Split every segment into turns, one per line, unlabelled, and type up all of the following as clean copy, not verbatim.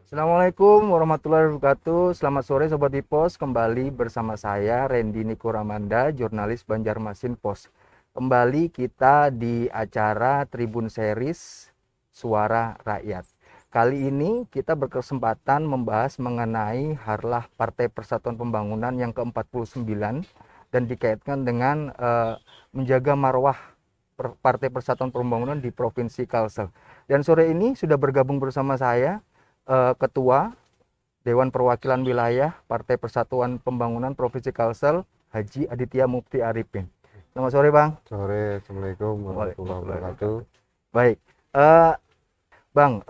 Assalamualaikum warahmatullahi wabarakatuh. Selamat sore Sobat Ipos, kembali bersama saya Randy Niko Ramanda, jurnalis Banjarmasin Pos. Kembali kita di acara Tribun Series Suara Rakyat. Kali ini kita berkesempatan membahas mengenai harlah Partai Persatuan Pembangunan yang ke-49 dan dikaitkan dengan menjaga marwah Partai Persatuan Pembangunan di Provinsi Kalsel. Dan sore ini sudah bergabung bersama saya Ketua Dewan Perwakilan Wilayah Partai Persatuan Pembangunan Provinsi Kalsel, Haji Aditya Mufti Arifin. Selamat sore, Bang.
Sore, Assalamualaikum warahmatullahi wabarakatuh.
Baik, Bang,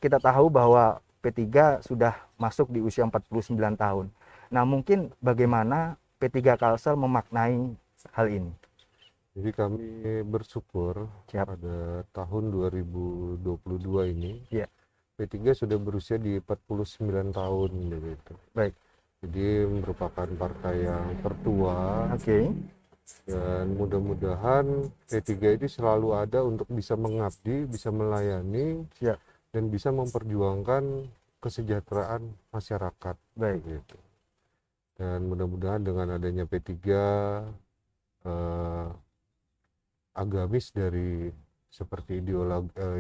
kita tahu bahwa P3 sudah masuk di usia 49 tahun. Nah, mungkin bagaimana P3 Kalsel memaknai hal ini?
Jadi kami bersyukur pada tahun 2022 ini
Ya.
P3 sudah berusia di 49 tahun begitu.
Baik.
Jadi merupakan partai yang tertua.
Oke.
Dan mudah-mudahan P3 ini selalu ada untuk bisa mengabdi, bisa melayani, dan bisa memperjuangkan kesejahteraan masyarakat.
Baik.
Gitu. Dan mudah-mudahan dengan adanya P3 agamis dari seperti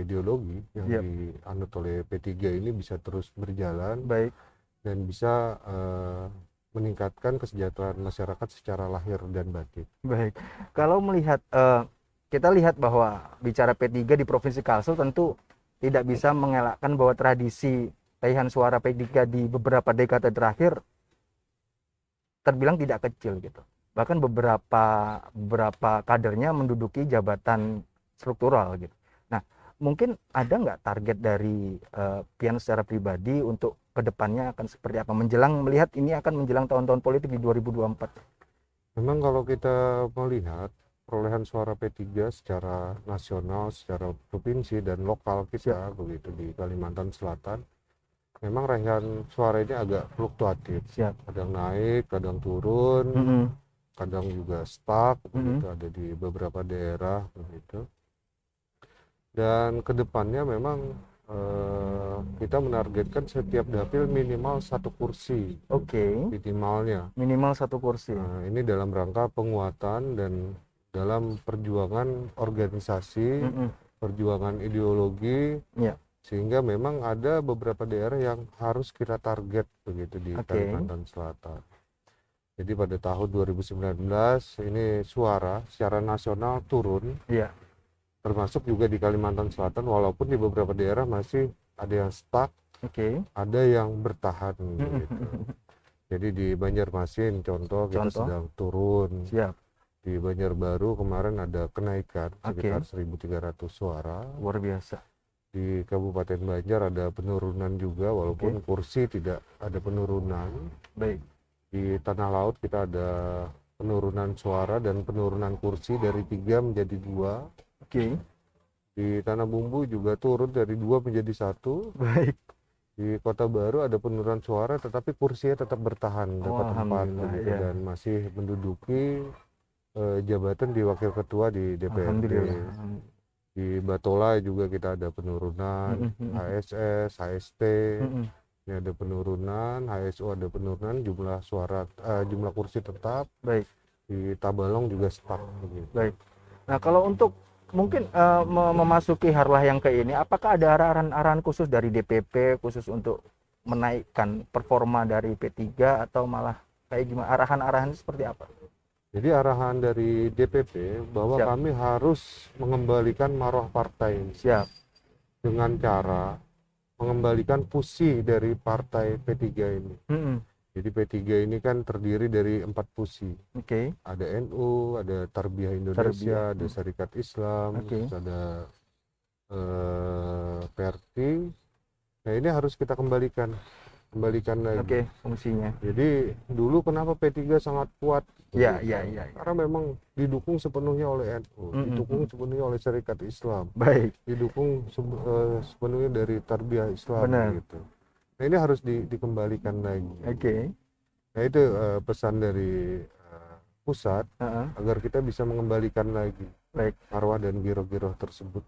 ideologi yang dianut oleh P3 ini bisa terus berjalan.
Baik.
Dan bisa meningkatkan kesejahteraan masyarakat secara lahir dan batin.
Baik, kalau melihat kita lihat bahwa bicara P3 di Provinsi Kalsel tentu tidak bisa mengelakkan bahwa tradisi perolehan suara P3 di beberapa dekade terakhir terbilang tidak kecil gitu. Bahkan beberapa kadernya menduduki jabatan struktural gitu. Nah, mungkin ada nggak target dari Pian secara pribadi untuk kedepannya akan seperti apa? Melihat ini akan menjelang tahun-tahun politik di 2024.
Memang kalau kita melihat perolehan suara P3 secara nasional, secara provinsi dan lokal kita begitu di Kalimantan Selatan, memang raihan suara ini agak fluktuatif. Kadang naik, kadang turun, kadang juga stuck, begitu, ada di beberapa daerah begitu. Dan kedepannya memang kita menargetkan setiap dapil minimal 1 kursi.
Oke.
Minimalnya.
Minimal 1 kursi.
Nah, ini dalam rangka penguatan dan dalam perjuangan organisasi, perjuangan ideologi, sehingga memang ada beberapa daerah yang harus kita target begitu di Kalimantan Selatan. Jadi pada tahun 2019 ini suara secara nasional turun. Termasuk juga di Kalimantan Selatan, walaupun di beberapa daerah masih ada yang stuck, ada yang bertahan gitu. Jadi di Banjarmasin contoh kita sedang turun. Di Banjarbaru kemarin ada kenaikan sekitar 1.300 suara.
Luar biasa.
Di Kabupaten Banjar ada penurunan juga, walaupun kursi tidak ada penurunan.
Baik.
Di Tanah Laut kita ada penurunan suara dan penurunan kursi dari 3 menjadi 2. Di Tanah Bumbu juga turun dari 2 menjadi 1.
Baik.
Di Kota Baru ada penurunan suara tetapi kursinya tetap bertahan, dapat tempat begitu, dan masih menduduki jabatan di wakil ketua di DPRD. Di Batola juga kita ada penurunan, HSS, HST, ini ada penurunan, HSU ada penurunan, jumlah kursi tetap.
Baik.
Di Tabalong juga stuck begitu.
Baik. Nah, kalau untuk mungkin memasuki harlah yang ke ini, apakah ada arahan-arahan khusus dari DPP khusus untuk menaikkan performa dari P3 atau malah kayak gimana? Arahan-arahan seperti apa?
Jadi arahan dari DPP bahwa kami harus mengembalikan marwah partai ini. Dengan cara mengembalikan pusi dari partai P3 ini. Jadi P3 ini kan terdiri dari 4 pusi. Ada NU, ada Tarbiyah Indonesia, ada Syarikat Islam, ada PRT. Nah, ini harus kita kembalikan lagi.
Fungsinya.
Jadi dulu kenapa P3 sangat kuat?
Iya.
Karena memang didukung sepenuhnya oleh NU, didukung sepenuhnya oleh Syarikat Islam.
Baik.
Didukung sepenuhnya dari Tarbiyah Islam. Gitu. Nah, ini harus dikembalikan lagi. Nah, itu pesan dari pusat agar kita bisa mengembalikan lagi marwah dan giroh-giroh tersebut.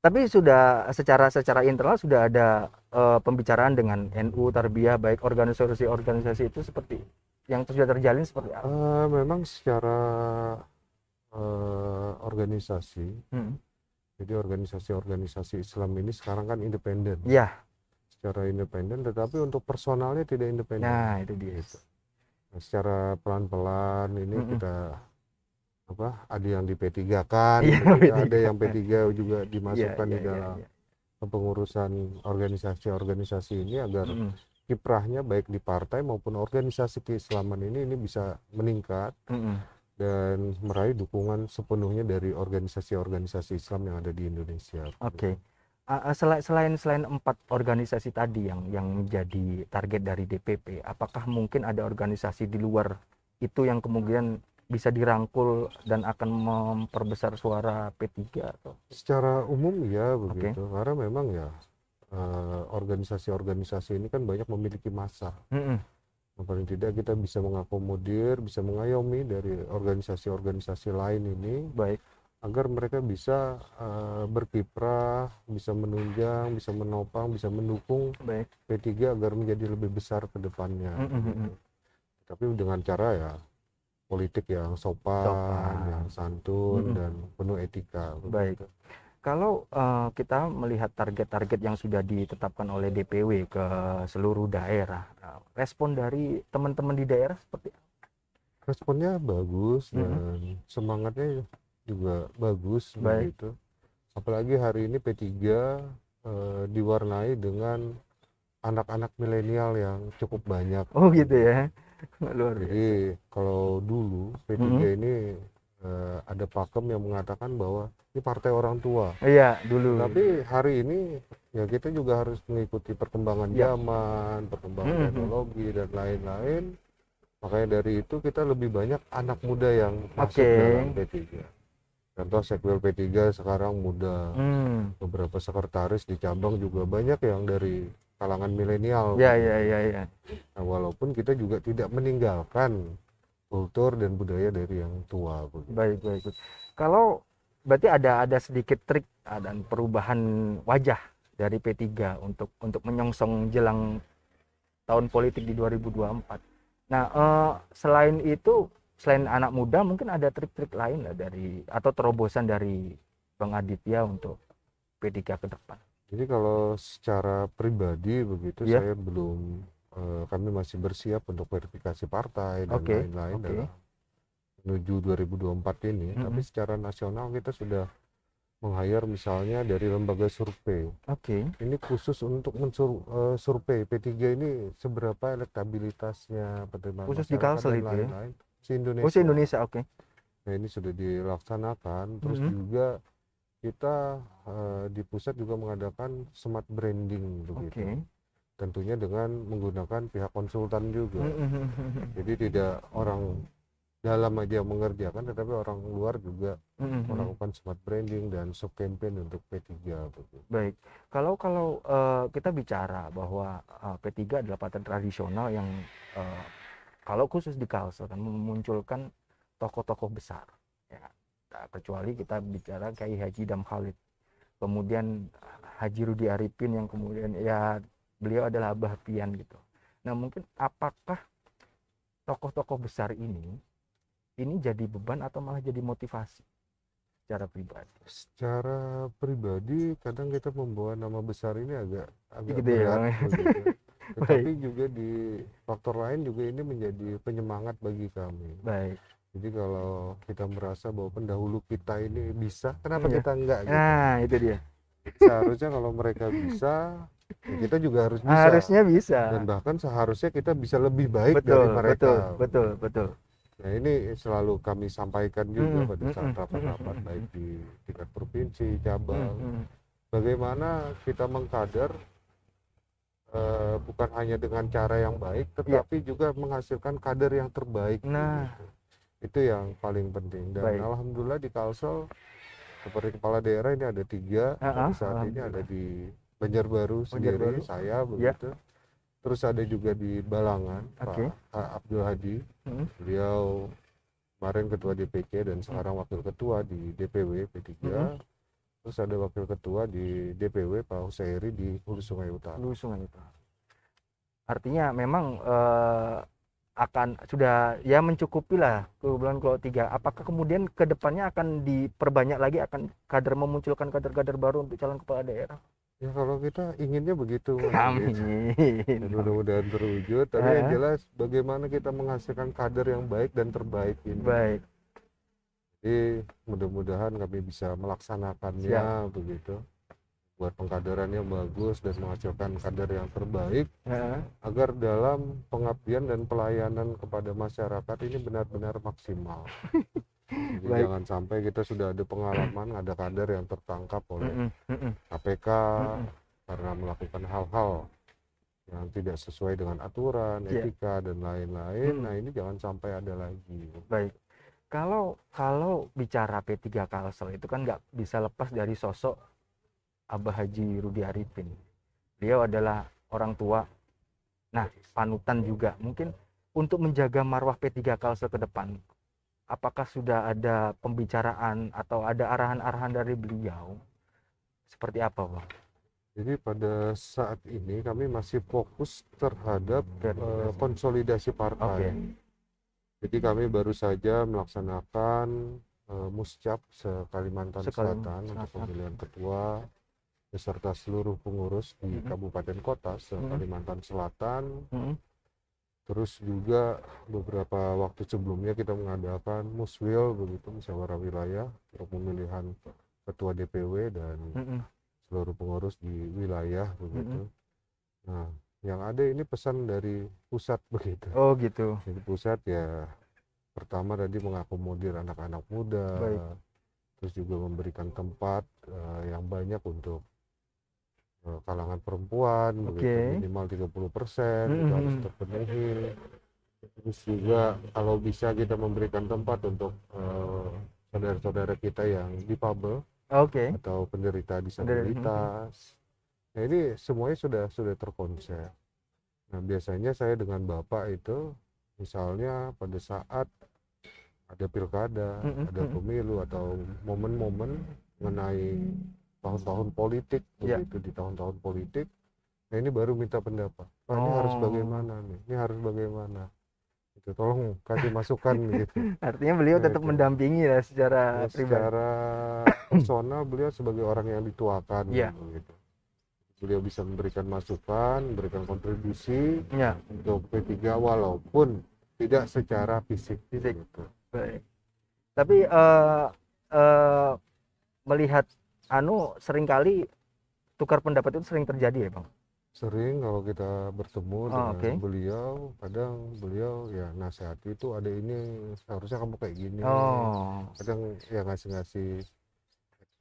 Tapi sudah secara internal sudah ada pembicaraan dengan NU, Tarbiyah, baik organisasi-organisasi itu seperti yang sudah terjalin seperti apa?
Memang secara organisasi, jadi organisasi-organisasi Islam ini sekarang kan independen.
Iya.
Secara independen, tetapi untuk personalnya tidak independen.
Nah, itu dia.
Gitu. Nah, secara pelan-pelan ini kita ada yang di P3 kan, ada yang P3 juga dimasukkan di dalam kepengurusan organisasi-organisasi ini agar kiprahnya baik di partai maupun organisasi keislaman ini bisa meningkat dan meraih dukungan sepenuhnya dari organisasi-organisasi Islam yang ada di Indonesia.
Oke. Selain 4 organisasi tadi yang menjadi target dari DPP, apakah mungkin ada organisasi di luar itu yang kemudian bisa dirangkul dan akan memperbesar suara P3 atau?
Secara umum ya begitu, karena memang ya organisasi-organisasi ini kan banyak memiliki massa. Paling tidak kita bisa mengakomodir, bisa mengayomi dari organisasi-organisasi lain ini, baik agar mereka bisa berkiprah, bisa menunjang, bisa menopang, bisa mendukung P3 agar menjadi lebih besar ke depannya. Tapi dengan cara ya politik yang sopan, yang santun, dan penuh etika.
Baik. Kalau kita melihat target-target yang sudah ditetapkan oleh DPW ke seluruh daerah, respon dari teman-teman di daerah seperti apa?
Responnya bagus dan semangatnya juga bagus begitu. Apalagi hari ini P3 diwarnai dengan anak-anak milenial yang cukup banyak.
Oh gitu ya. Luar biasa.
Jadi kalau dulu P3 ini ada pakem yang mengatakan bahwa ini partai orang tua.
Iya, dulu.
Tapi hari ini ya kita juga harus mengikuti perkembangan zaman, perkembangan teknologi dan lain-lain. Makanya dari itu kita lebih banyak anak muda yang masuk dalam P3. Contoh Sekbel P3 sekarang muda. Beberapa sekretaris di cabang juga banyak yang dari kalangan milenial.
Iya.
Nah, walaupun kita juga tidak meninggalkan kultur dan budaya dari yang tua.
Baik. Kalau berarti ada sedikit trik dan perubahan wajah dari P3 untuk menyongsong jelang tahun politik di 2024. Nah, selain itu, selain anak muda, mungkin ada trik-trik lain lah atau terobosan dari Bang Aditya untuk P3 ke depan.
Jadi kalau secara pribadi begitu saya belum, kami masih bersiap untuk verifikasi partai dan lain-lain dalam menuju 2024 ini. Tapi secara nasional kita sudah meng-hire misalnya dari lembaga survei. Ini khusus untuk survei P3 ini seberapa elektabilitasnya, penerimaan
khusus di Kalsel itu
lain-lain.
Se-Indonesia,
Nah ini sudah dilaksanakan. Terus juga kita di pusat juga mengadakan smart branding begitu. Tentunya dengan menggunakan pihak konsultan juga. Jadi tidak orang dalam aja mengerjakan, tetapi orang luar juga melakukan smart branding dan sub campaign untuk P3 begitu.
Baik. Kalau kita bicara bahwa P3 adalah partai tradisional yang kalau khusus di Kalsel kan memunculkan tokoh-tokoh besar ya. Kecuali kita bicara Kiai Haji Idham Khalid, kemudian Haji Rudi Arifin yang kemudian ya beliau adalah Abah Pian gitu. Nah mungkin apakah tokoh-tokoh besar ini jadi beban atau malah jadi motivasi secara pribadi?
Secara pribadi kadang kita membawa nama besar ini agak
gitu
berat
ya,
begitu. Tetapi juga di faktor lain juga ini menjadi penyemangat bagi kami.
Baik.
Jadi kalau kita merasa bahwa pendahulu kita ini bisa, kenapa kita enggak gitu?
Nah, itu dia.
Seharusnya kalau mereka bisa, ya kita juga harus bisa.
Harusnya bisa.
Dan bahkan seharusnya kita bisa lebih baik dari mereka.
Betul.
Nah ini selalu kami sampaikan juga pada saat rapat-rapat baik di tingkat provinsi, cabang. Bagaimana kita mengkader bukan hanya dengan cara yang baik, tetapi juga menghasilkan kader yang terbaik.
Nah.
Gitu. Itu yang paling penting. Dan alhamdulillah di Kalsel seperti kepala daerah ini ada 3. Saat ini ada di Banjarbaru sendiri, saya begitu. Terus ada juga di Balangan, Pak Abdul Hadi. Beliau kemarin ketua DPC dan sekarang wakil ketua di DPW P3. terus ada wakil ketua di DPW Pak Husairi di Hulu Sungai Utara.
Hulu Sungai Utara. Artinya memang akan sudah ya mencukupi lah keunggulan kalau 3. Apakah kemudian ke depannya akan diperbanyak lagi, akan memunculkan kader-kader baru untuk calon kepala daerah?
Ya kalau kita inginnya begitu, Mas.
Amin.
Dan mudah-mudahan terwujud. Tapi yang jelas bagaimana kita menghasilkan kader yang baik dan terbaik ini.
Baik.
Jadi mudah-mudahan kami bisa melaksanakannya begitu, buat pengkaderannya bagus dan menghasilkan kader yang terbaik, agar dalam pengabdian dan pelayanan kepada masyarakat ini benar-benar maksimal. Jadi jangan sampai kita sudah ada pengalaman ada kader yang tertangkap oleh KPK karena melakukan hal-hal yang tidak sesuai dengan aturan, etika dan lain-lain. Nah ini jangan sampai ada lagi.
Baik. Kalau bicara P3 Kalsel itu kan nggak bisa lepas dari sosok Abah Haji Rudi Arifin. Beliau adalah orang tua, nah panutan juga. Mungkin untuk menjaga marwah P3 Kalsel ke depan, apakah sudah ada pembicaraan atau ada arahan-arahan dari beliau? Seperti apa, Bang?
Jadi pada saat ini kami masih fokus terhadap konsolidasi partai. Jadi kami baru saja melaksanakan muscap se-Kalimantan Selatan untuk pemilihan ketua beserta seluruh pengurus di kabupaten kota se-Kalimantan Selatan. Terus juga beberapa waktu sebelumnya kita mengadakan muswil begitu, musyawarah wilayah untuk pemilihan ketua DPW dan seluruh pengurus di wilayah begitu. Nah, yang ada ini pesan dari pusat begitu.
Oh gitu.
Jadi pusat ya pertama tadi mengakomodir anak-anak muda, terus juga memberikan tempat yang banyak untuk kalangan perempuan, begitu, minimal 30% itu harus terpenuhi. Terus juga kalau bisa kita memberikan tempat untuk saudara-saudara kita yang difabel atau penderita disabilitas. Nah ini semuanya sudah terkonsep. Nah biasanya saya dengan Bapak itu misalnya pada saat ada pilkada, ada pemilu atau momen-momen mengenai tahun-tahun politik begitu, di tahun-tahun politik. Nah ini baru minta pendapat. Pak ini harus bagaimana nih? Ini harus bagaimana? Itu tolong kasih masukan gitu.
Artinya beliau tetap mendampingi ya secara pribadi.
Secara personal beliau sebagai orang yang dituakan gitu. Beliau bisa memberikan masukan, memberikan kontribusi untuk P3 walaupun tidak secara fisik gitu.
Baik. Tapi melihat seringkali tukar pendapat itu sering terjadi ya, Bang?
Sering kalau kita bertemu dengan beliau, kadang beliau ya nasihati itu ada ini seharusnya kamu kayak gini. Kadang ya ngasih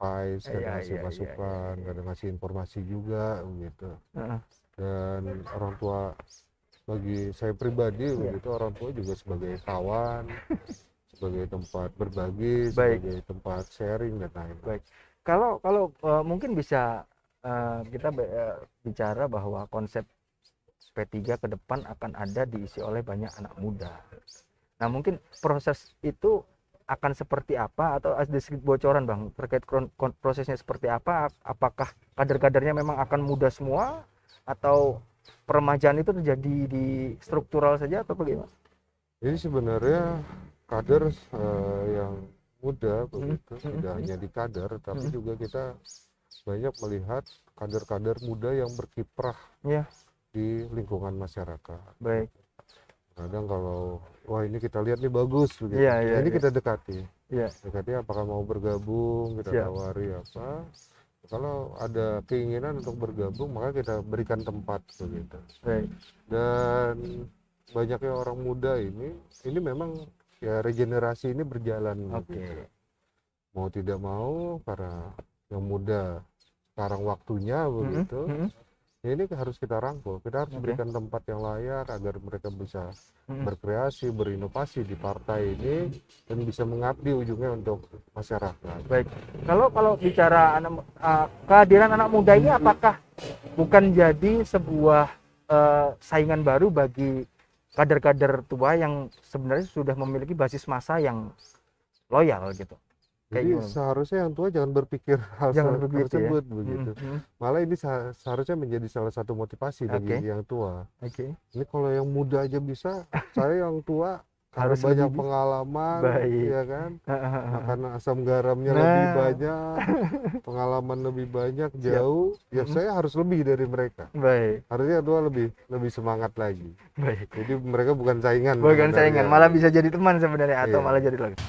advice, kadang ngasih masukan, kadang ngasih informasi juga gitu. Dan orang tua bagi saya pribadi begitu, orang tua juga sebagai kawan, sebagai tempat berbagi, sebagai tempat sharing dan lain-lain.
Baik. Kalau mungkin bisa kita bicara bahwa konsep P3 ke depan akan ada diisi oleh banyak anak muda. Nah mungkin proses itu akan seperti apa, atau ada sedikit bocoran Bang terkait prosesnya seperti apa? Apakah kader-kadernya memang akan muda semua atau peremajaan itu terjadi di struktural saja atau bagaimana?
Jadi sebenarnya kader yang muda begitu tidak hanya di kader, tapi juga kita banyak melihat kader-kader muda yang berkiprah di lingkungan masyarakat.
Baik.
Kadang kalau wah ini kita lihat nih bagus begitu, ini kita dekati. Dekati apakah mau bergabung, kita tawari apa. Kalau ada keinginan untuk bergabung maka kita berikan tempat begitu. Dan banyaknya orang muda ini memang ya regenerasi ini berjalan gitu. Mau tidak mau karena yang muda sekarang waktunya begitu. Ya ini harus kita rangkul, kita harus berikan tempat yang layak agar mereka bisa berkreasi, berinovasi di partai ini dan bisa mengabdi ujungnya untuk masyarakat.
Baik. Kalau bicara kehadiran anak muda ini apakah bukan jadi sebuah saingan baru bagi kader-kader tua yang sebenarnya sudah memiliki basis massa yang loyal gitu?
Jadi seharusnya yang tua jangan berpikir hal tersebut ya? Begitu. Malah ini seharusnya menjadi salah satu motivasi bagi yang tua. Ini kalau yang muda aja bisa, saya yang tua harus banyak pengalaman, ya kan? Makan asam garamnya lebih banyak, pengalaman lebih banyak, jauh. Ya saya harus lebih dari mereka. Harusnya yang tua lebih semangat lagi. Jadi mereka bukan saingan.
Bukan saingan, malah bisa jadi teman sebenarnya atau malah jadi lagi.